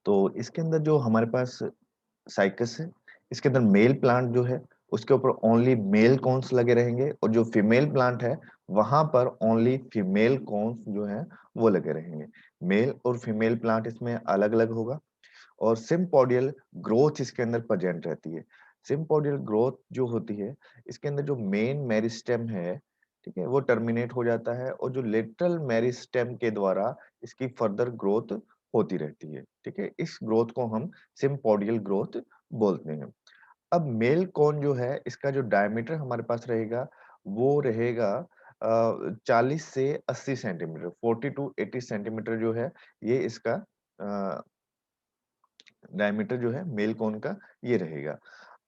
तो इसके अंदर जो हमारे पास साइकस है, इसके अंदर मेल प्लांट जो है, उसके ऊपर ओनली मेल कॉन्स लगे रहेंगे और जो फीमेल प्लांट है, वहां पर ओनली फीमेल कॉन्स जो है वो लगे रहेंगे। मेल और फीमेल प्लांट इसमें अलग-अलग होगा और सिम्पोडियल ग्रोथ इसके अंदर प्रेजेंट रहती है। सिम्पोडियल ग्रोथ जो होती है, इसके अंदर जो मेन मेरिस्टेम है, ठीक है, वो टर्मिनेट हो जाता है और जो लेटरल मेरिस्टेम के द्वारा इसकी फर्दर ग्रोथ होती रहती है, ठीक है। इस ग्रोथ को हम सिम्पोडियल ग्रोथ बोलते हैं। अब मेल कोन जो है, इसका जो डायमीटर हमारे पास रहेगा, वो रहेगा 40 से 80 सेंटीमीटर, 40 टू 80 सेंटीमीटर जो है, ये इसका अ, डायमीटर जो है मेल कोन का ये रहेगा।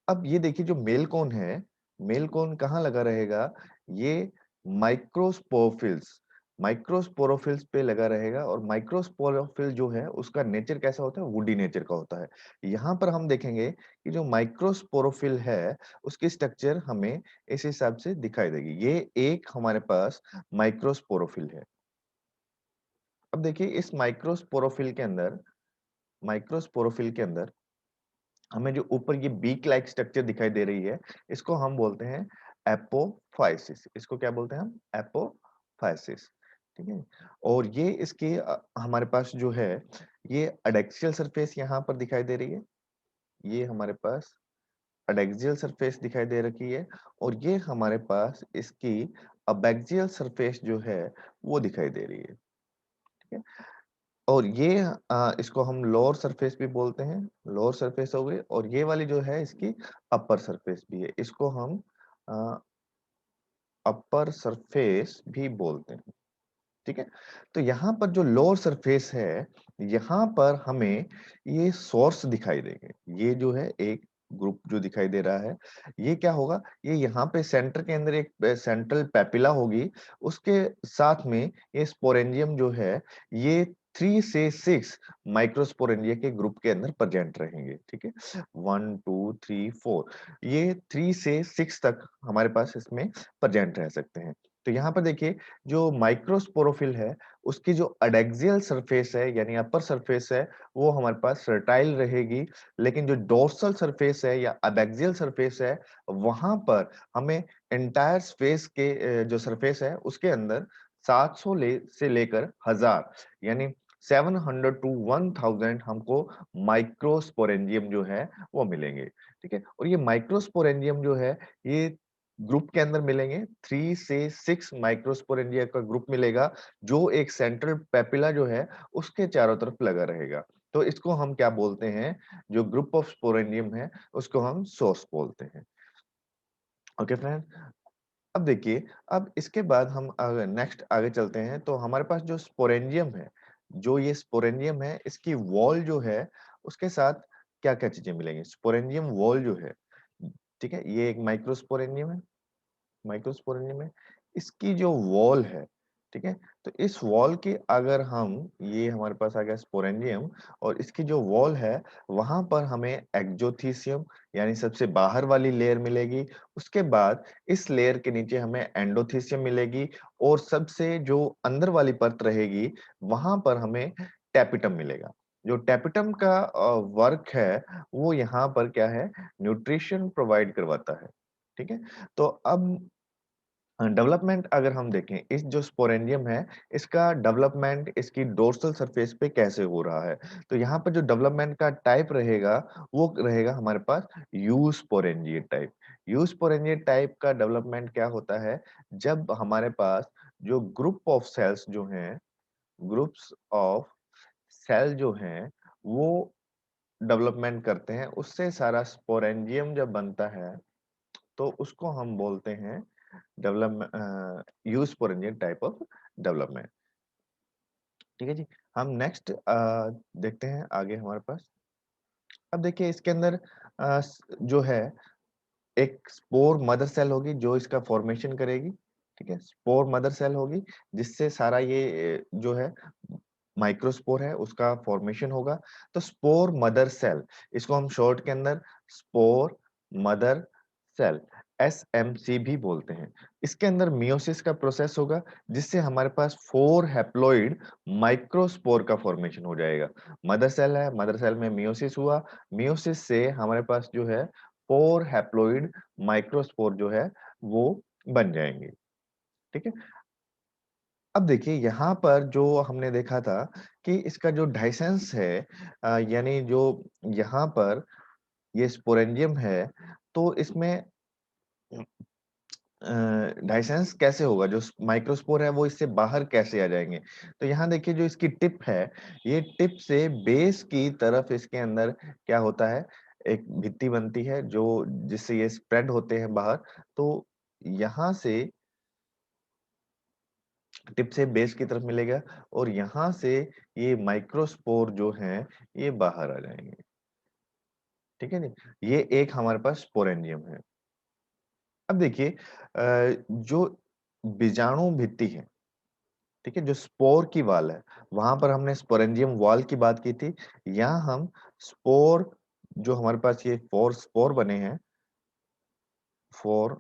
अब ये देखिए जो मेल कोन है, मेल कोन कहाँ लगा रहेगा? ये माइक्रोस्पोरफिल्स माइक्रोस्पोरोफिल्स पे लगा रहेगा और माइक्रोस्पोरोफिल जो है उसका नेचर कैसा होता है? वुडी नेचर का होता है। यहाँ पर हम देखेंगे कि जो माइक्रोस्पोरोफिल है, उसकी स्ट्रक्चर हमें इस हिसाब से दिखाई देगी। ये एक हमारे पास माइक्रोस्पोरोफिल है। अब देखिए इस माइक्रोस्पोरोफिल के अंदर हमें जो ऊपर ये बीक लाइक स्ट्रक्चर दिखाई दे रही है, इसको हम बोलते हैं एपोफाइसिस। इसको क्या बोलते हैं हम? एपोफाइसिस, ठीक है? और ये इसके हमारे पास जो है, ये एडैक्सियल सरफेस यहाँ पर दिखाई दे रही है। ये हमारे पास एडैक्सियल सरफेस दिखाई दे रखी है और ये हमारे पास इसकी अबैक्सियल सरफेस जो है, वो दिखाई दे रही है, ठीक है? और ये इसको हम लोअर सरफेस भी बोलते हैं, लोअर सरफेस हो गई और ये वाली जो है इसकी अपर सरफेस भी है। इसको हम अ, अपर सरफेस भी बोलते हैं, ठीक है? तो यहाँ पर जो लोअर सरफेस है, यहाँ पर हमें ये सोर्स दिखाई देंगे। ये जो है एक ग्रुप जो दिखाई दे रहा है, ये क्या होगा? ये यहाँ पे सेंटर के अंदर एक सेंट्रल पेपिला होगी, उसके साथ में ये स्पोरेंजियम जो है, ये 3 से 6 माइक्रोस्पोरेंजिया के ग्रुप के अंदर प्रेजेंट रहेंगे, ठीक है? 1, 2, 3, 4 ये 3 से 6 तक हमारे पास इसमें प्रेजेंट रह सकते हैं। तो यहाँ पर देखिए जो माइक्रोस्पोरोफिल है, उसकी जो एडैक्सियल सरफेस है यानी अपर सरफेस है, वो हमारे पास फर्टाइल रहेगी, लेकिन जो डोर्सल सरफेस है या एबैक्सियल सरफेस है, वहां पर हमें एंटायर स्पेस के जो सरफेस है, उसके अंदर 700 से लेकर 1000 यानी 700 टू 1000 हमको माइक्रोस्पोरेंजियम जो है वो मिलेंगे, ठीक है? और ये माइक्रोस्पोरेंजियम जो है, ये ग्रुप के अंदर मिलेंगे 3 से 6 माइक्रोस्पोरेंजिया का ग्रुप मिलेगा जो एक सेंट्रल पेपिला जो है उसके चारों तरफ लगा रहेगा। तो इसको हम क्या बोलते हैं? जो ग्रुप ऑफ स्पोरेंजियम है उसको हम सोर्स बोलते हैं। Okay friend. अब देखिए, अब इसके बाद हम अगर नेक्स्ट आगे चलते हैं तो हमारे पास जो स्पोरेंजियम है, जो ये स्पोरेंजियम है इसकी वॉल जो है उसके साथ क्या-क्या चीजें मिलेंगी? स्पोरेंजियम वॉल जो है, ठीक है? ये एक माइक्रोस्पोरेंजियम है। माइक्रोस्पोरेंजियम है, इसकी जो वॉल है, ठीक है? तो इस वॉल की अगर हम ये हमारे पास आ गया स्पोरेंजियम और इसकी जो वॉल है, वहाँ पर हमें एक्सोथीसियम यानी सबसे बाहर वाली लेयर मिलेगी। उसके बाद इस लेयर के नीचे हमें एंडोथीसियम मिलेगी और सबसे जो अंदर वाली परत रहेगी, वहाँ पर हमें टैपिटम मिलेगा। जो टैपिटम का वर्क है, वो यहाँ पर क्या है? न्यूट्रिशन प्रोवाइड करवाता है, ठीक है? तो अब डेवलपमेंट अगर हम देखें, इस जो स्पोरेंजियम है, इसका डेवलपमेंट इसकी डोर्सल सरफेस पे कैसे हो रहा है? तो यहाँ पर जो डेवलपमेंट का टाइप रहेगा, वो रहेगा हमारे पास यूस्पोरेंजिएट टाइप। यूस्पोरेंजिएट टाइप का डेवलपमेंट क्या होता है? जब हमारे पास जो ग्रुप ऑफ सेल्स जो हैं, ग्रुप्स ऑफ सेल जो हैं, वो डेवलपमेंट करते हैं, उससे सारा स्पोरेंजियम जब बनता है, तो उसको हम बोलते हैं यूस्पोरेंजियन टाइप ऑफ डेवलपमेंट, ठीक है जी। हम नेक्स्ट देखते हैं आगे हमारे पास। अब देखिए इसके अंदर जो है एक स्पोर मदर सेल होगी जो इसका फॉर्मेशन करेगी, ठीक है? स्पोर मदर सेल होगी जिससे सारा ये जो है माइक्रोस्पोर है उसका फॉर्मेशन होगा। तो स्पोर मदर सेल, इसको हम शॉर्ट के अंदर स्पोर मदर सेल, एसएमसी भी बोलते हैं। इसके अंदर मियोसिस का प्रोसेस होगा जिससे हमारे पास 4 हैप्लॉइड माइक्रोस्पोर का फॉर्मेशन हो जाएगा। मदर सेल है, मदर सेल में मियोसिस हुआ, मियोसिस से हमारे पास जो है 4 हैप्लॉइड माइक्रोस्पोर जो है वो बन जाएंगे। ठीक है? अब देखिए यहाँ पर जो हमने देखा था कि इसका जो डाइसेंस है यानी जो यहाँ पर ये स्पोरेंजियम है, तो इसमें डाइसेंस कैसे होगा? जो माइक्रोस्पोर है वो इससे बाहर कैसे आ जाएँगे? तो यहाँ देखिए जो इसकी टिप है, ये टिप से बेस की तरफ इसके अंदर क्या होता है, एक भित्ति बनती है जो जिससे ये स्प्रेड होते हैं बाहर। तो यहाँ से टिप से बेस की तरफ मिलेगा और यहाँ से ये माइक्रोस्पोर जो हैं, ये बाहर आ जाएँगे। ठीक है जी? ये एक हमारे पास स्पोरेंजियम है। अब देखिए जो बीजाणु भित्ति है, ठीक है? जो स्पोर की वॉल है, वहाँ पर हमने स्पोरेंजियम वॉल की बात की थी। यहाँ हम स्पोर जो हमारे पास ये 4 स्पोर बने हैं, 4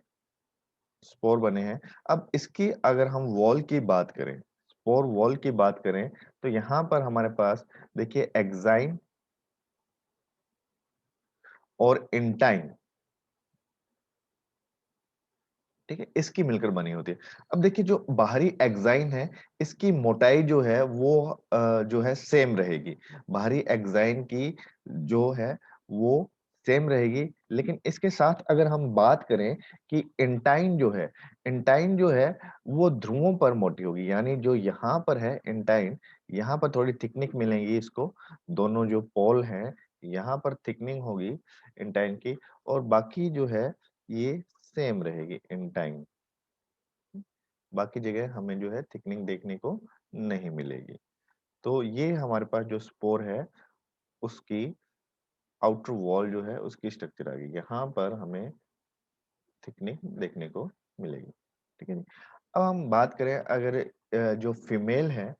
स्पोर बने हैं। अब इसकी अगर हम वॉल की बात करें, स्पोर वॉल की बात करें, तो यहाँ पर हमारे पास देखिए एक्साइन और इंटाइन, ठीक है? इसकी मिलकर बनी होती है। अब देखिए जो बाहरी एक्साइन है, इसकी मोटाई जो है वो जो है सेम रहेगी। बाहरी एक्साइन की जो है वो सेम रहेगी, लेकिन इसके साथ अगर हम बात करें कि इंटाइन जो है वो ध्रुवों पर मोटी होगी। यानी जो यहाँ पर है इंटाइन, यहाँ पर थोड़ी थिकनिक मिलेगी इसको। दोनों जो पोल हैं, यहाँ पर थिकनिंग होगी इंटाइन की और बाकी जो है ये सेम रहेगी इन टाइम। बाकी जगह हमें जो है थिकनिंग देखने को नहीं मिलेगी। तो ये हमारे पास जो स्पोर है उसकी आउटर वॉल जो है उसकी स्ट्रक्चर आ गई। यहाँ पर हमें थिकनिंग देखने को मिलेगी। ठीक है जी। अब हम बात करें अगर जो फीमेल है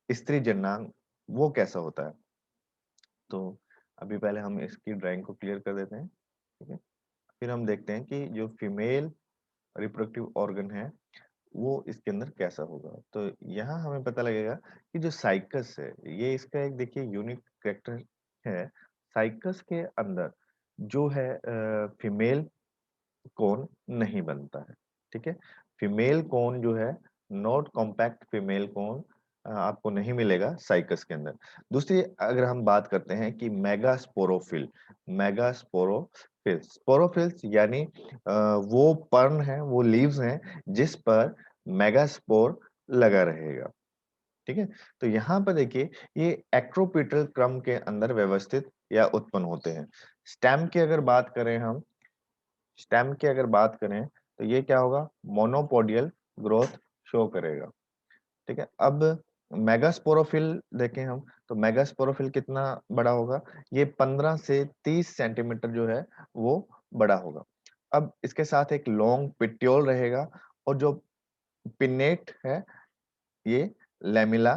स्त्री जननांग वो कैसा होता है? तो अभी पहले हम इसकी ड्राइंग को क्लियर कर देते हैं। ठीक है। फिर हम देखते हैं कि जो फीमेल रिप्रोडक्टिव ऑर्गन है वो इसके अंदर कैसा होगा। तो यहाँ हमें पता लगेगा कि जो साइकस है ये इसका एक देखिए यूनिक कैरेक्टर है। साइकस के अंदर जो है फीमेल कोन नहीं बनता है। ठीक है? फीमेल कोन जो है नॉट कॉम्पैक्ट फीमेल कोन आपको नहीं मिलेगा साइकस के अंदर। दूसरी अगर हम बात करते हैं कि मेगास्पोरोफिल स्पोरोफिल्स यानी वो पर्न है, वो लीव्स हैं जिस पर मेगास्पोर लगा रहेगा। ठीक है? तो यहाँ पर देखिए ये एक्ट्रोपिटल क्रम के अंदर व्यवस्थित या उत्पन्न होते हैं। स्टेम की अगर बात करें हम स्टेम की अगर बात करें तो ये क्या होगा? मोनोपोडियल ग्रोथ शो करेगा। ठीक है? अब मेगास्पोरोफिल देखें हम तो मेगास्पोरोफिल कितना बड़ा होगा? ये 15 से 30 सेंटीमीटर जो है वो बड़ा होगा। अब इसके साथ एक लॉन्ग पिट्योल रहेगा और जो पिन्नेट है ये लैमेला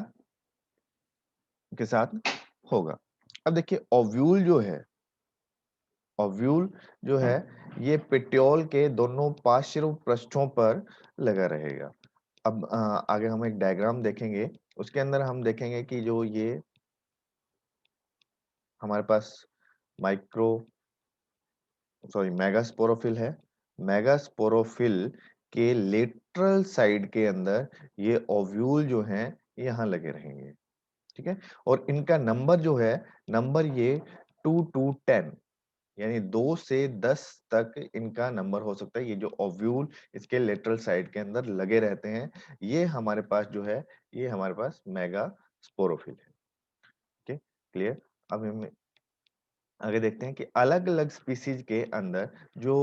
के साथ होगा। अब देखिए ओव्यूल जो है ये पेट्योल के दोनों पार्श्व पृष्ठों पर लगा रहेगा। अब आगे हम एक डायग्राम देखेंगे उसके अंदर हम देखेंगे कि जो ये हमारे पास माइक्रो सॉरी मेगास्पोरोफिल है। मेगास्पोरोफिल के लेटरल साइड के अंदर ये ओव्यूल जो हैं यहाँ लगे रहेंगे। ठीक है? और इनका नंबर जो है नंबर ये 2 to 10 यानी 2 से 10 तक इनका नंबर हो सकता है। ये जो ओव्यूल इसके लेटरल साइड के अंदर लगे रहते हैं, ये हमारे पास जो है, ये हमारे पास मेगा स्पोरोफिल है। Okay, clear? अब हम आगे देखते हैं कि अलग-अलग स्पीशीज के अंदर जो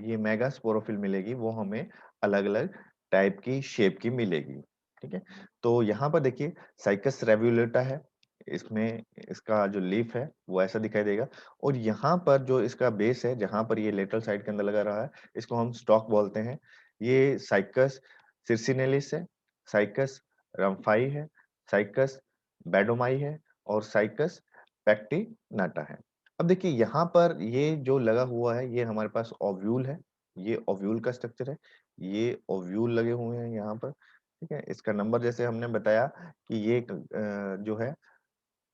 ये मेगा स्पोरोफिल मिलेगी, वो हमें अलग-अलग टाइप की शेप की मिलेगी। ठीक है? तो यहाँ पर देखिए साइकस रेवुलेटा है। इसमें इसका जो लीफ है वो ऐसा दिखाई देगा और यहाँ पर जो इसका बेस है जहाँ पर ये लेटरल साइड के अंदर लगा रहा है इसको हम स्टॉक बोलते हैं। ये साइकस सिरसिनेलिस है, साइकस रम्फाई है, साइकस बैडोमाई है और साइकस पैक्टिनाटा है। अब देखिए यहाँ पर ये जो लगा हुआ है ये हमारे पास ओव्यूल है। ये ओव्यूल का स्ट्रक्चर है, ये ओव्यूल लगे हुए हैं यहाँ पर, ठीक है। इसका नंबर जैसे हमने बताया कि ये जो है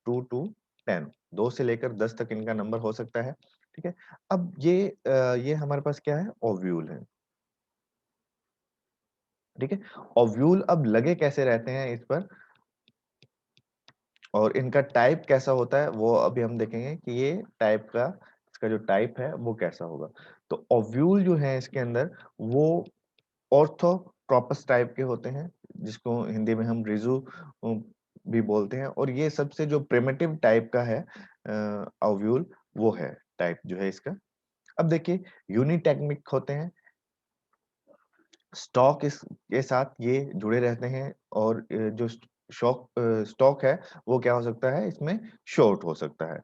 2 to 10, 2 से लेकर 10 तक इनका नंबर हो सकता है, ठीक है। अब ये हमारे पास क्या है, ओव्यूल है, ठीक है। ओव्यूल अब लगे कैसे रहते हैं इस पर, और इनका टाइप कैसा होता है वो अभी हम देखेंगे कि ये टाइप का, इसका जो टाइप है वो कैसा होगा। तो ओव्यूल जो है इसके अंदर वो ऑर्थोट्रोपस टाइप के होते हैं, जिसको हिंदी में हम रिजु भी बोलते हैं, और ये सबसे जो प्रिमिटिव टाइप का है ओव्यूल, वो है टाइप जो है इसका। अब देखिए यूनिटैग्मिक होते हैं, स्टॉक इस के साथ ये जुड़े रहते हैं, और जो स्टॉक है वो क्या हो सकता है, इसमें शॉर्ट हो सकता है।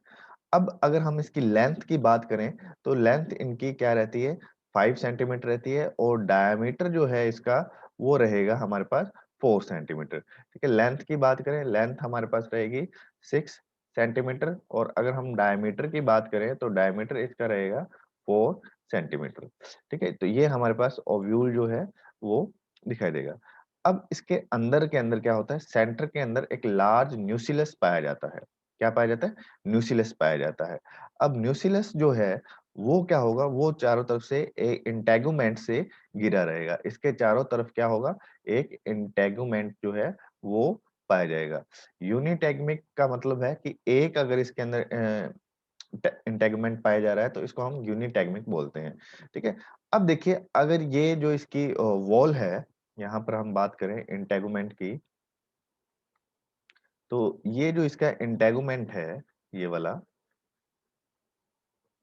अब अगर हम इसकी लेंथ की बात करें तो लेंथ इनकी क्या रहती है, 5 सेंटीमीटर रहती है, और डायमीटर जो है इसका वो रहेगा हमारे पास 4 सेंटीमीटर, ठीक है। लेंथ की बात करें, लेंथ हमारे पास रहेगी 6 सेंटीमीटर, और अगर हम डायमीटर की बात करें तो डायमीटर इसका रहेगा 4 सेंटीमीटर, ठीक है। तो ये हमारे पास ओव्यूल जो है वो दिखाई देगा। अब इसके अंदर के अंदर क्या होता है, सेंटर के अंदर एक लार्ज न्यूक्लियस पाया जाता है। क्या पाया जाता है, न्यूक्लियस पाया जाता है। अब न्यूक्लियस जो है वो क्या होगा, वो चारों तरफ से एक इंटेगुमेंट से घिरा रहेगा। इसके चारों तरफ क्या होगा, एक इंटेगुमेंट जो है वो पाया जाएगा। यूनिटैगमिक का मतलब है कि एक अगर इसके अंदर इंटेगुमेंट पाया जा रहा है तो इसको हम यूनिटैगमिक बोलते हैं, ठीक है। अब देखिए अगर ये जो इसकी वॉल है, यहाँ पर हम बात करें इंटेगुमेंट की, तो ये जो इसका इंटेगुमेंट है, ये वाला,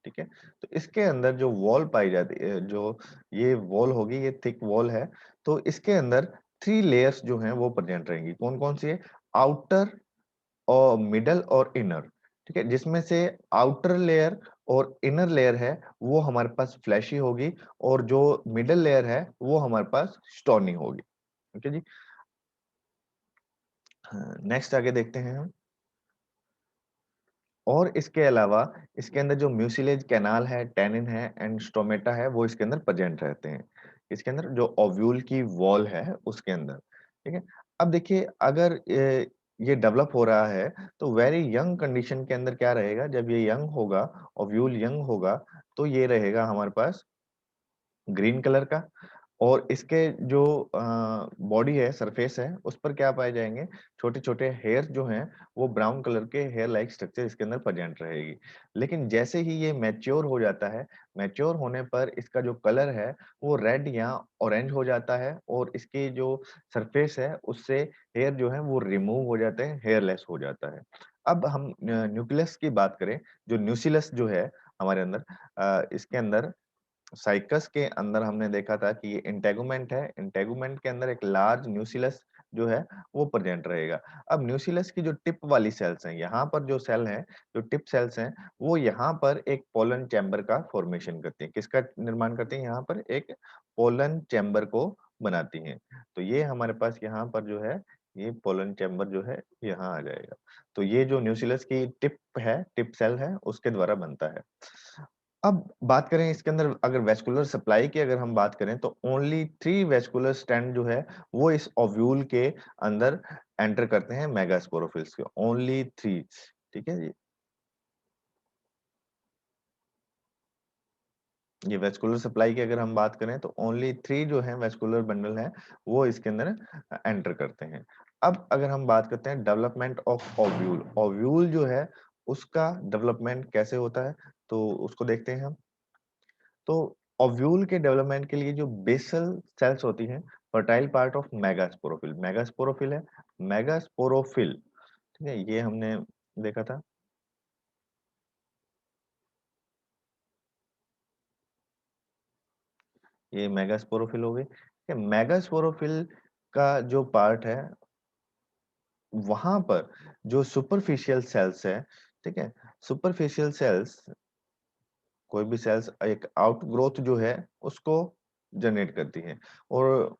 ठीक है। तो इसके अंदर जो वॉल पाई जाती है, जो ये वॉल होगी, ये थिक वॉल है, तो इसके अंदर 3 लेयर्स जो हैं वो प्रेजेंट रहेंगी। कौन-कौन सी है, आउटर और मिडल और इनर, ठीक है। जिसमें से आउटर लेयर और इनर लेयर है वो हमारे पास फ्लैशी होगी, और जो मिडल लेयर है वो हमारे पास स्टोनी होगी, ठीक है जी। हाँ, नेक्स्ट आगे देखते हैं हम। और इसके अलावा इसके अंदर जो म्यूसिलेज कैनाल है, टेनिन है एंड स्टोमेटा है, वो इसके अंदर प्रेजेंट रहते हैं। इसके अंदर जो ओव्यूल की वॉल है उसके अंदर, ठीक है। अब देखिए अगर ये डेवलप हो रहा है तो वेरी यंग कंडीशन के अंदर क्या रहेगा, जब ये यंग होगा, ओव्यूल यंग होगा, तो ये रहेगा हमारे पास ग्रीन कलर का, और इसके जो बॉडी है, सरफेस है, उस पर क्या पाए जाएंगे, छोटे-छोटे हेयर जो हैं वो ब्राउन कलर के हेयर लाइक स्ट्रक्चर इसके अंदर प्रेजेंट रहेगी। लेकिन जैसे ही ये मैच्योर हो जाता है, मैच्योर होने पर इसका जो कलर है वो रेड या ऑरेंज हो जाता है, और इसकी जो सरफेस है उससे हेयर जो है वो रिमूव हो जाते हैं, हेयरलेस हो जाता है। अब हम न्यूक्लियस की बात करें, जो न्यूक्लियस जो है हमारे अंदर, इसके अंदर साइकस के अंदर हमने देखा था कि ये इंटेगुमेंट है, इंटेगुमेंट के अंदर एक लार्ज न्यूक्लियस जो है वो प्रेजेंट रहेगा। अब न्यूक्लियस की जो टिप वाली सेल्स हैं, यहाँ पर जो सेल हैं, जो टिप सेल्स हैं, वो यहाँ पर एक पोलन चैम्बर का फॉर्मेशन करती हैं। किसका निर्माण करती हैं, यहाँ पर एक पोलन चैम्बर को बनाती हैं। तो ये हमारे पास यहाँ पर जो है, ये पोलन चैम्बर जो है यहाँ आ जाएगा। तो ये जो न्यूक्लियस की टिप है, टिप सेल है, उसके द्वारा बनता है। अब बात करें इसके अंदर, अगर वेस्कुलर सप्लाई की अगर हम बात करें तो ओनली 3 वेस्कुलर स्ट्रैंड जो है वो इस ओव्यूल के अंदर एंटर करते हैं, मेगास्पोरोफिल्स के, ओनली 3, ठीक है जी। ये वेस्कुलर सप्लाई की अगर हम बात करें तो ओनली 3 जो है वेस्कुलर बंडल है वो इसके अंदर एंटर करते हैं। अब अगर हम बात करते हैं डेवलपमेंट ऑफ ओव्यूल, ओव्यूल जो है उसका डेवलपमेंट कैसे होता है, तो उसको देखते हैं हम। तो ओव्यूल के डेवलपमेंट के लिए जो बेसल सेल्स होती हैं, fertile part of megasporophyll, megasporophyll है, मेगास्पोरोफिल, ठीक है, ये हमने देखा था। ये मेगास्पोरोफिल हो गई, ठीक है। मेगास्पोरोफिल का जो पार्ट है वहां पर जो सुपरफिशियल सेल्स है, ठीक है, सुपरफिशियल सेल्स, कोई भी सेल्स एक आउटग्रोथ जो है उसको जनरेट करती है, और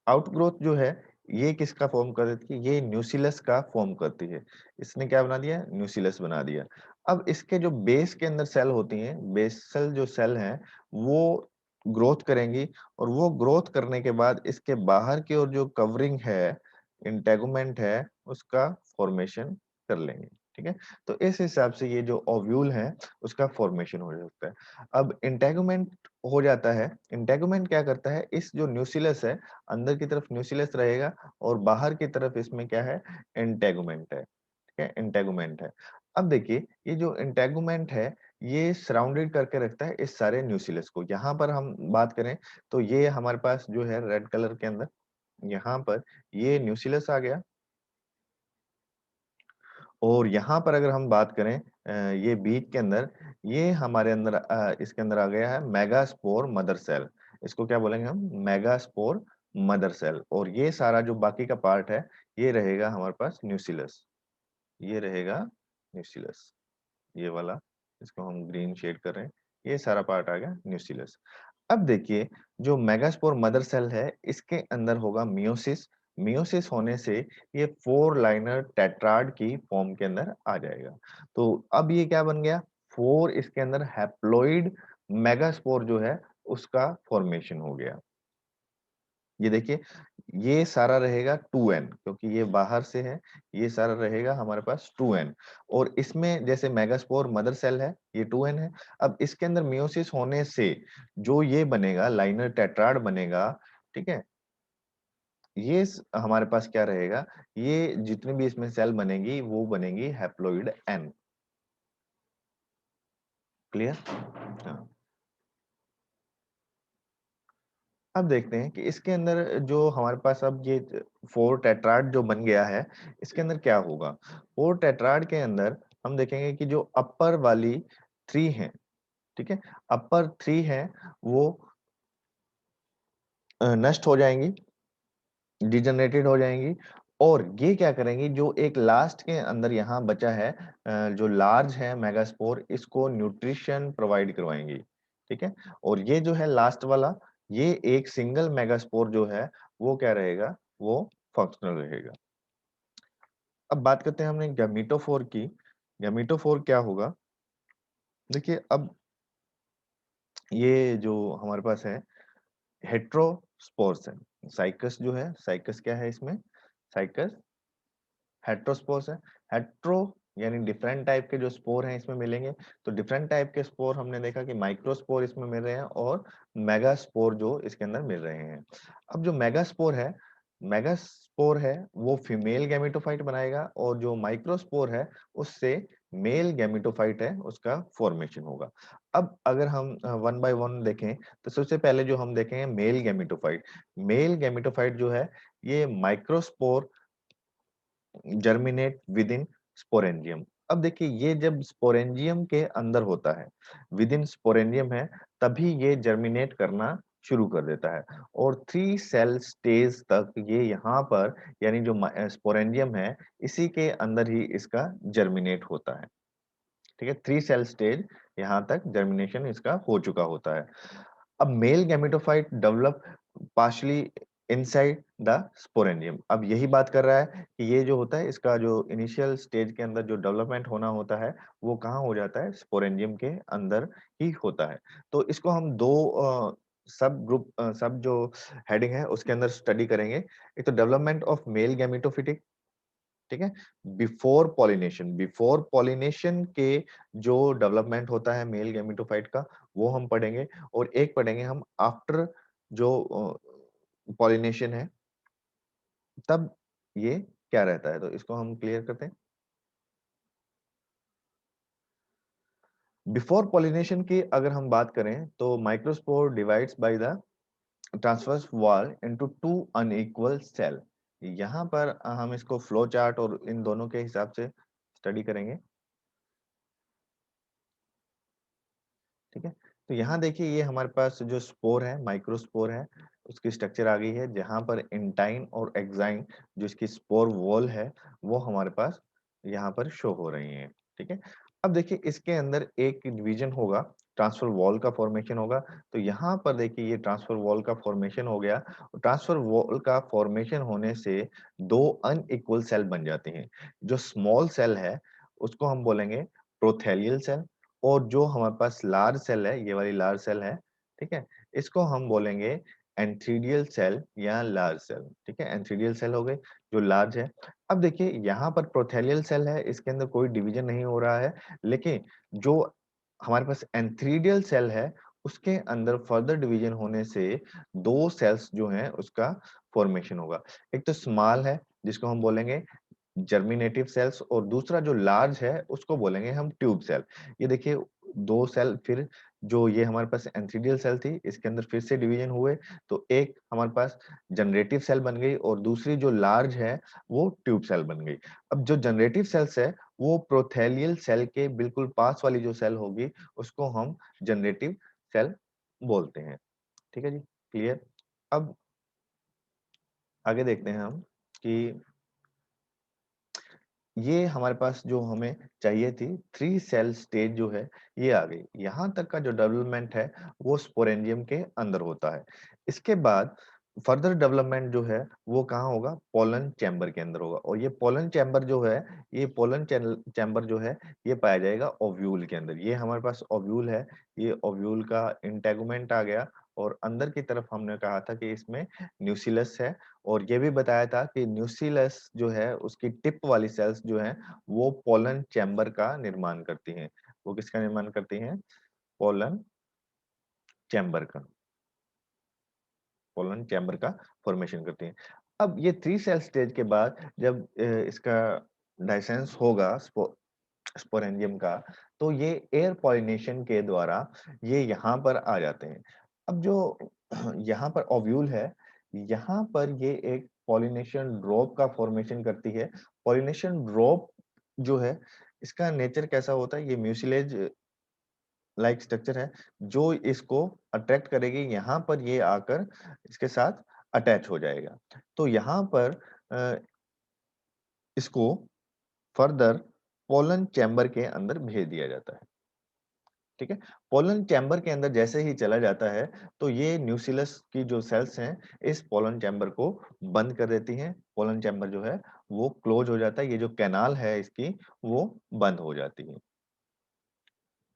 आउटग्रोथ जो है ये किसका फॉर्म कर देती है, ये न्यूसिलस का फॉर्म करती है। इसने क्या बना दिया, न्यूसिलस बना दिया। अब इसके जो बेस के अंदर सेल होती हैं, बेसल जो सेल हैं वो ग्रोथ करेंगी और वो ग्रोथ करने के बाद इसके बाहर की ओर जो कवरिंग है, इंटेगुमेंट है, उसका फॉर्मेशन कर लेंगे। ठीक है, तो इस हिसाब से ये जो ओव्यूल है उसका फॉर्मेशन हो सकता है। अब इंटेगुमेंट हो जाता है, इंटेगुमेंट क्या करता है, इस जो न्यूक्लियस है, अंदर की तरफ न्यूक्लियस रहेगा और बाहर की तरफ इसमें क्या है, इंटेगुमेंट है। ठीक है, इंटेगुमेंट है। अब देखिए ये जो इंटेगुमेंट है ये सराउंडेड करके रखता है इस सारे न्यूक्लियस को। यहाँ पर हम बात करें तो ये हमारे पास जो है रेड कलर के अंदर, यहाँ पर ये न्यूक्लियस आ गया और यहाँ पर अगर हम बात करें ये बीच के अंदर, ये हमारे अंदर इसके अंदर आ गया है मेगास्पोर मदर सेल। इसको क्या बोलेंगे हम, मेगास्पोर मदर सेल। और ये सारा जो बाकी का पार्ट है ये रहेगा हमारे पास न्यूक्लियस, ये रहेगा न्यूक्लियस, ये वाला, इसको हम ग्रीन शेड कर रहे हैं, ये सारा पार्ट आ गया न्यूक्लियस। अब देखिए जो मेगास्पोर मदर सेल है इसके अंदर होगा मियोसिस। मियोसिस होने से ये 4 लाइनर टेट्राड की फॉर्म के अंदर आ जाएगा। तो अब ये क्या बन गया, 4 इसके अंदर हैप्लॉइड मेगास्पोर जो है उसका फॉर्मेशन हो गया। ये देखिए ये सारा रहेगा 2n, क्योंकि ये बाहर से है, ये सारा रहेगा हमारे पास 2n। और इसमें जैसे मेगास्पोर मदर सेल है ये 2n है। अब इसके अंदर मियोसिस होने से जो ये बनेगा लाइनर टेट्राड बनेगा। ठीक है, हमारे पास क्या रहेगा, ये जितनी भी इसमें सेल बनेगी वो बनेगी हैप्लॉइड n। क्लियर? हाँ। अब देखते हैं कि इसके अंदर जो हमारे पास अब ये 4 टेट्राड जो बन गया है इसके अंदर क्या होगा। 4 टेट्राड के अंदर हम देखेंगे कि जो अपर वाली 3 है, ठीक है, अपर 3 है वो नष्ट हो जाएंगी, डिजनरेटेड हो जाएंगी। और ये क्या करेंगी, जो एक लास्ट के अंदर यहाँ बचा है जो लार्ज है मेगास्पोर, इसको न्यूट्रिशन प्रोवाइड करवाएंगी। ठीक है, और ये जो है लास्ट वाला, ये एक सिंगल मेगास्पोर जो है वो क्या रहेगा, वो फंक्शनल रहेगा। अब बात करते हैं हमने गैमीटोफोर की। गैमीटोफोर क्या होगा, देखिए अब ये जो हमारे पास है हेट्रोस्पोर्स है। साइकस जो है, साइकस क्या है इसमें, साइकस हेट्रोस्पोर्स है। हेट्रो यानी डिफरेंट टाइप के जो स्पोर हैं इसमें मिलेंगे। तो डिफरेंट टाइप के स्पोर हमने देखा कि माइक्रोस्पोर इसमें मिल रहे हैं और मेगास्पोर जो इसके अंदर मिल रहे हैं। अब जो मेगास्पोर है वो फीमेल गैमेटोफाइट बनाएगा और जो माइक्रोस्पोर है उससे मेल गैमेटोफाइट है उसका फॉर्मेशन होगा। अब अगर हम वन बाय वन देखें तो सबसे पहले जो हम देखेंगे मेल गैमेटोफाइट। मेल गैमेटोफाइट जो है ये microspore germinate with in sporangium. अब देखिए ये जब स्पोरेंजियम के अंदर होता है, विद इन स्पोरेंजियम है, तभी ये जर्मिनेट करना शुरू कर देता है। और 3 सेल स्टेज तक ये यहाँ पर यानी जो स्पोरेंजियम है इसी के अंदर ही इसका जर्मिनेट होता है। ठीक है, 3 सेल स्टेज यहाँ तक जर्मिनेशन इसका हो चुका होता है। अब male gametophyte develop partially inside the sporangium. अब यही बात कर रहा है कि ये जो होता है इसका जो इनिशियल स्टेज के अंदर जो डेवलपमेंट होना होता है वो कहाँ हो जाता है, स्पोरेंजियम के अंदर ही होता है। तो इसको हम दो सब ग्रुप सब जो हेडिंग है उसके अंदर स्टडी करेंगे। एक तो डेवलपमेंट ऑफ मेल गैमेटोफिटिक, ठीक है, बिफोर पॉलिनेशन के जो डेवलपमेंट होता है मेल गैमेटोफाइट का वो हम पढ़ेंगे। और एक पढ़ेंगे हम आफ्टर जो पॉलिनेशन है तब ये क्या रहता है, तो इसको हम क्लियर करते हैं। बिफोर पॉलिनेशन की अगर हम बात करें तो microspore divides by the transverse wall into 2 unequal cell. यहाँ पर हम इसको फ्लो चार्ट और इन दोनों के हिसाब से स्टडी करेंगे। ठीक है, तो यहाँ देखिए ये हमारे पास जो स्पोर है, माइक्रोस्पोर है, उसकी स्ट्रक्चर आ गई है जहां पर इंटाइन और एक्साइन जो इसकी स्पोर वॉल है वो हमारे पास यहाँ पर शो हो रही है। ठीक है, अब देखिए इसके अंदर एक डिवीजन होगा, ट्रांसफर वॉल का फॉर्मेशन होगा। तो यहाँ पर देखिए ये ट्रांसफर वॉल का फॉर्मेशन हो गया। ट्रांसफर वॉल का फॉर्मेशन होने से 2 अनइक्वल सेल बन जाते हैं। जो स्मॉल सेल है उसको हम बोलेंगे प्रोथेलियल सेल, और जो हमारे पास लार्ज सेल है, ये वाली लार्ज सेल है, ठीक है? इसको हम बोलेंगे एंथ्रीडियल सेल या लार्ज सेल, ठीक है? एंथ्रीडियल सेल हो गए, जो लार्ज है। अब देखिए यहाँ पर प्रोथेलियल सेल है, इसके अंदर कोई डिवीजन नहीं हो रहा है, लेकिन जो हमारे पास एंथ्रीडियल सेल है, उसके अंदर फर्दर डिवीजन होने से 2 सेल्स जो हैं उसका फॉर्मेशन होगा। एक तो स्मॉल है, जिसको हम बोलेंगे जर्मिनेटिव सेल्स, और दूसरा जो लार्ज है उसको बोलेंगे हम ट्यूब सेल। ये देखिए 2 सेल, फिर जो ये हमारे पास एंथ्रीडियल सेल थी, इसके अंदर फिर से डिवीजन हुए, तो एक हमारे पास जनरेटिव सेल बन गई और दूसरी जो लार्ज है वो ट्यूब सेल बन गई। अब जो जनरेटिव सेल्स है वो प्रोथेलियल सेल के बिल्कुल पास वाली जो सेल होगी उसको हम जनरेटिव सेल बोलते हैं। ठीक है जी, क्लियर? अब आगे देखते हैं हम कि ये हमारे पास जो हमें चाहिए थी 3 सेल स्टेज जो है ये आ गई। यहाँ तक का जो डेवलपमेंट है वो स्पोरेंजियम के अंदर होता है। इसके बाद फर्दर डेवलपमेंट जो है वो कहाँ होगा? पोलन चैम्बर के अंदर होगा, और ये पोलन चैम्बर जो है, ये पोलन चैम्बर जो है ये पाया जाएगा ओव्यूल के अंदर। ये हमारे पास ओव्यूल है, ये ओव्यूल का इंटेगुमेंट आ गया, और अंदर की तरफ हमने कहा था कि इसमें न्यूक्लियस है, और ये भी बताया था कि न्यूक्लियस जो है उसकी टिप वाली सेल्स जो हैं वो पोलन चैम्बर का निर्माण करती हैं। वो किसका निर्माण करती हैं? पोलन चैम्बर का। पोलन चैम्बर का फॉर्मेशन करती हैं। अब ये 3 सेल स्टेज के बाद जब इसका डाइसेंस होगा स्पोरेंजियम का, तो ये एयर पॉलिनेशन के द्वारा ये यहाँ पर आ जाते हैं। अब जो यहाँ पर ओव्यूल है, यहाँ पर ये एक पॉलिनेशन ड्रॉप का फॉर्मेशन करती है। पॉलिनेशन ड्रॉप जो है, इसका नेचर कैसा होता है? ये म्यूसिलेज लाइक स्ट्रक्चर है, जो इसको अट्रैक्ट करेगी, यहाँ पर ये आकर इसके साथ अटैच हो जाएगा। तो यहाँ पर अ, इसको फर्दर पोलन चैम्बर के अंदर भेज दिया जाता है। ठीक है? पोलन चैम्बर के अंदर जैसे ही चला जाता है, तो ये न्यूक्लियस की जो सेल्स हैं, इस पोलन चैम्बर को बंद कर देती हैं। पोलन चैम्बर जो है, वो क्लोज हो जाता है। ये जो कैनाल है इसकी, वो बंद हो जाती है।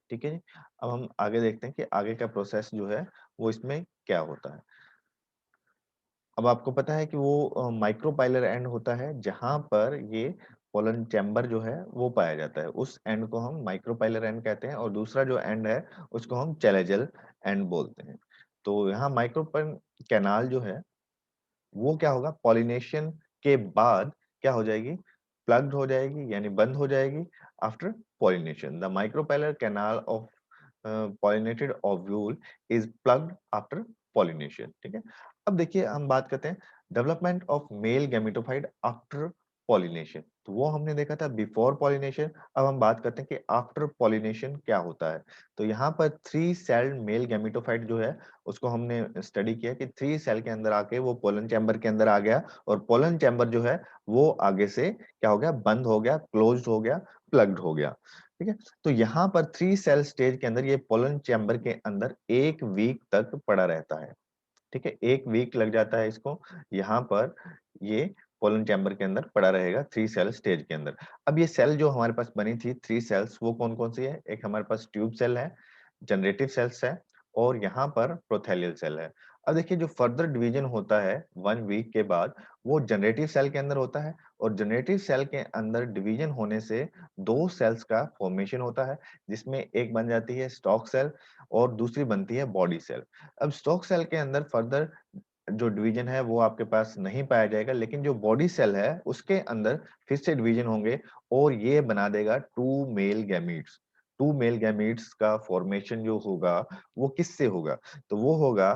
ठीक है जी? अब हम आगे देखते हैं कि आगे का प्रोसेस जो है, वो इसमें क्या होता है। अब आपको पता है कि वो माइक्रोपाइलर एंड होता है, जहाँ पर ये पोलन चैम्बर जो है वो पाया जाता है। उस एंड को हम माइक्रोपाइलर एंड कहते हैं, और दूसरा जो एंड है उसको हम चैलेजल एंड बोलते हैं। तो यहाँ माइक्रोपन कैनाल जो है वो क्या होगा? पॉलिनेशन के बाद क्या हो जाएगी? प्लग्ड हो जाएगी, यानी बंद हो जाएगी after pollination. The micropylar canal of pollinated ovule is plugged after pollination। ठीक है? अब देखिए हम बात करते हैं development of male gametophyte after pollination. तो वो हमने देखा था बिफोर पॉलिनेशन। अब हम बात करते हैं कि आफ्टर पॉलिनेशन क्या होता है। तो यहाँ पर 3 सेल मेल गैमेटोफाइट जो है उसको हमने स्टडी किया कि 3 सेल के अंदर आके वो पोलन चैम्बर के अंदर आ गया, और पोलन चैम्बर जो है वो आगे से क्या हो गया? बंद हो गया, क्लोज्ड हो गया, प्लग्ड हो गया। ठीक है? तो यहाँ पर 3 सेल स्टेज के अंदर ये पोलन चैम्बर के अंदर 1 वीक तक पड़ा रहता है। ठीक है? 1 वीक लग जाता है इसको, यहाँ पर ये पोलन चैम्बर के अंदर पड़ा रहेगा 3 सेल स्टेज के अंदर। अब ये सेल जो हमारे पास बनी थी 3 सेल्स, वो कौन-कौन सी है? एक हमारे पास ट्यूब सेल है, जनरेटिव सेल्स है, और यहाँ पर प्रोथेलियल सेल है। अब देखिए जो फर्दर डिवीजन होता है 1 वीक के बाद, वो जनरेटिव सेल के अंदर होता है, और जनरेटिव सेल के अंदर डिवीजन होने से 2 सेल्स का फॉर्मेशन होता है, जिसमें एक बन जाती है स्टॉक सेल और दूसरी बनती है बॉडी सेल। अब स्टॉक सेल के अंदर फर्दर जो डिवीजन है वो आपके पास नहीं पाया जाएगा, लेकिन जो बॉडी सेल है उसके अंदर फिर से डिवीजन होंगे, और ये बना देगा 2 मेल गैमीट्स। 2 मेल गैमीट्स का फॉर्मेशन जो होगा वो किससे होगा? तो वो होगा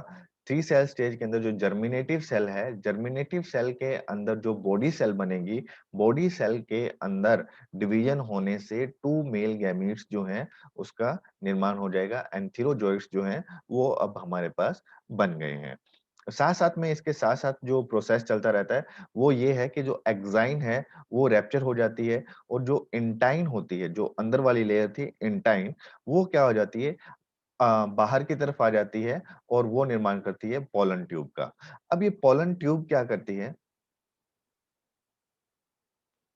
3 सेल स्टेज के अंदर जो जर्मिनेटिव सेल है, जर्मिनेटिव सेल के अंदर जो बॉडी सेल बनेगी, बॉडी सेल के अंदर डिवीजन होने से 2 मेल गैमीट्स जो हैं उसका निर्माण हो जाएगा। एंथेरोजोइट्स जो हैं वो अब हमारे पास बन गए हैं। साथ-साथ में, इसके साथ-साथ जो प्रोसेस चलता रहता है, वो ये है कि जो एक्साइन है, वो रैप्चर हो जाती है, और जो इंटाइन होती है, जो अंदर वाली लेयर थी इंटाइन, वो क्या हो जाती है? बाहर की तरफ आ जाती है, और वो निर्माण करती है पोलन ट्यूब का। अब ये पोलन ट्यूब क्या करती है?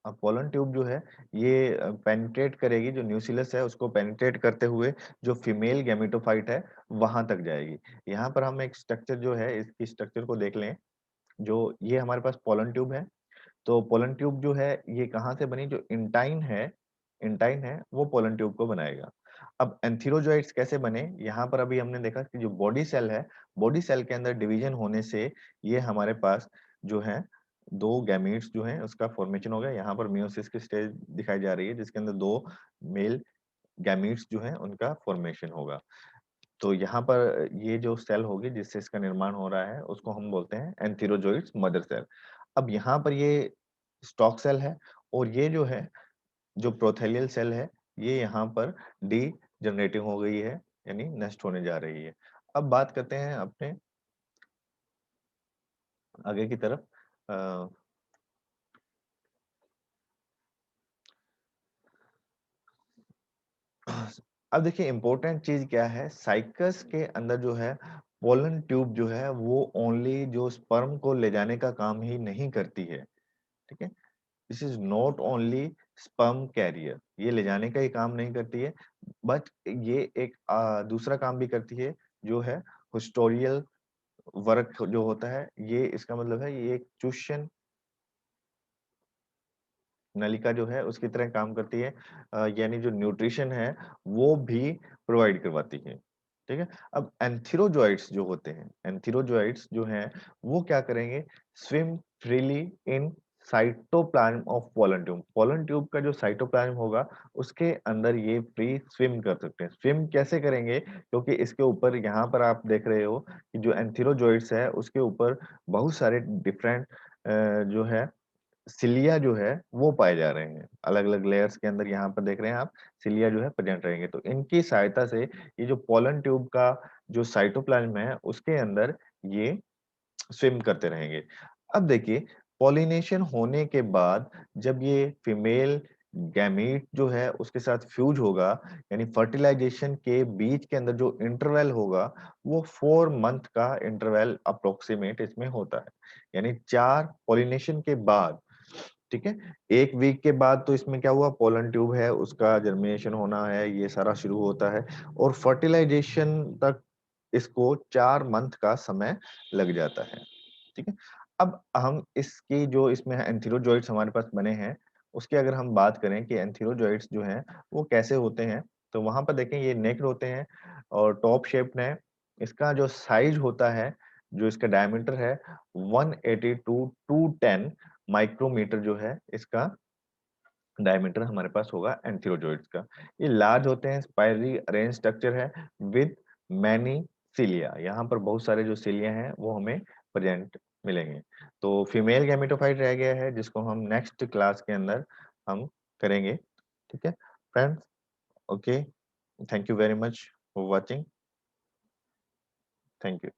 अब पोलन ट्यूब जो है ये पेनिट्रेट करेगी, जो न्यूक्लियस है उसको पेनिट्रेट करते हुए जो फीमेल गैमेटोफाइट है वहां तक जाएगी। यहाँ पर हम एक स्ट्रक्चर जो है इसकी स्ट्रक्चर को देख लें। जो ये हमारे पास पोलन ट्यूब है, तो पोलन ट्यूब जो है ये कहाँ से बनी, जो इंटाइन है वो पोलन ट्यूब को बनाएगा। अब एंथीरोजोइट्स कैसे बने, यहाँ पर अभी हमने देखा कि जो बॉडी सेल है, बॉडी सेल के अंदर डिवीजन होने से ये हमारे पास जो है दो गैमीट्स जो हैं उसका फॉर्मेशन हो गया। यहाँ पर मियोसिस की स्टेज दिखाई जा रही है जिसके अंदर दो मेल गैमीट्स जो हैं उनका फॉर्मेशन होगा। तो यहाँ पर ये जो सेल होगी जिससे इसका निर्माण हो रहा है उसको हम बोलते हैं एंथीरोजोइट्स मदर सेल। अब यहाँ पर ये स्टॉक सेल है, और ये जो है जो प्रोथेलियल सेल है ये यहाँ पर डी जनरेटिंग हो गई है, यानी नष्ट होने जा रही है। अब बात करते हैं अपने आगे की तरफ। अ, अब देखिए इम्पोर्टेंट चीज क्या है, साइकस के अंदर जो है पोलन ट्यूब जो है वो ओनली जो स्पर्म को ले जाने का काम ही नहीं करती है। ठीक है, this is not only sperm carrier, ये ले जाने का ही काम नहीं करती है, बट ये एक दूसरा काम भी करती है जो है हिस्टोरियल वर्क जो होता है। ये इसका मतलब है ये एक चुष्यन नलिका जो है उसकी तरह काम करती है, यानी जो न्यूट्रिशन है वो भी प्रोवाइड करवाती है। ठीक है, अब एंथीरोजोइट्स जो होते हैं, एंथीरोजोइट्स जो हैं वो क्या करेंगे, swim freely in cytoplasm of pollen tube. Pollen tube का जो साइटोप्लाज्म होगा उसके अंदर ये फ्री स्विम कर सकते हैं। स्विम कैसे करेंगे, क्योंकि इसके ऊपर यहाँ पर आप देख रहे हो कि जो एंथीरोजोइट्स है उसके ऊपर बहुत सारे डिफरेंट जो है सिलिया जो है वो पाए जा रहे हैं, अलग अलग लेयर्स के अंदर यहाँ पर देख रहे हैं आप, सिलिया जो है प्रेजेंट रहेंगे। तो इनकी सहायता से ये जो पोलन ट्यूब का जो साइटोप्लाज्म है उसके अंदर ये स्विम करते रहेंगे। अब देखिए पॉलिनेशन होने के बाद जब ये फीमेल गैमीट जो है उसके साथ फ्यूज होगा, यानी फर्टिलाइजेशन के बीच के अंदर जो इंटरवल होगा वो 4 मंथ का इंटरवल अप्रोक्सीमेट इसमें होता है, यानी 4 पॉलिनेशन के बाद। ठीक है, 1 वीक के बाद तो इसमें क्या हुआ, पोलन ट्यूब है उसका जर्मिनेशन होना है, ये सारा शुरू होता है, और फर्टिलाइजेशन तक इसको 4 मंथ का समय लग जाता है। ठीक है, अब हम इसकी जो इसमें एंथीरोजोइट्स हमारे पास बने हैं उसकी अगर हम बात करें कि एंथीरोजोइट्स जो हैं वो कैसे होते हैं, तो वहां पर देखें ये नेक्ड होते हैं और टॉप शेप्ड है। इसका जो साइज होता है, जो इसका डायमीटर है 180 टू 210 माइक्रोमीटर जो है इसका डायमीटर हमारे पास होगा एंथीरोजोइड्स का। ये लार्ज होते हैं, स्पाइरली अरेंज स्ट्रक्चर है विद मैनी सिलिया, यहाँ पर बहुत सारे जो सिलिया हैं वो हमें प्रेजेंट मिलेंगे। तो फीमेल गैमेटोफाइट रह गया है जिसको हम नेक्स्ट क्लास के अंदर हम करेंगे। ठीक है friends, okay, thank you very much for watching, thank you.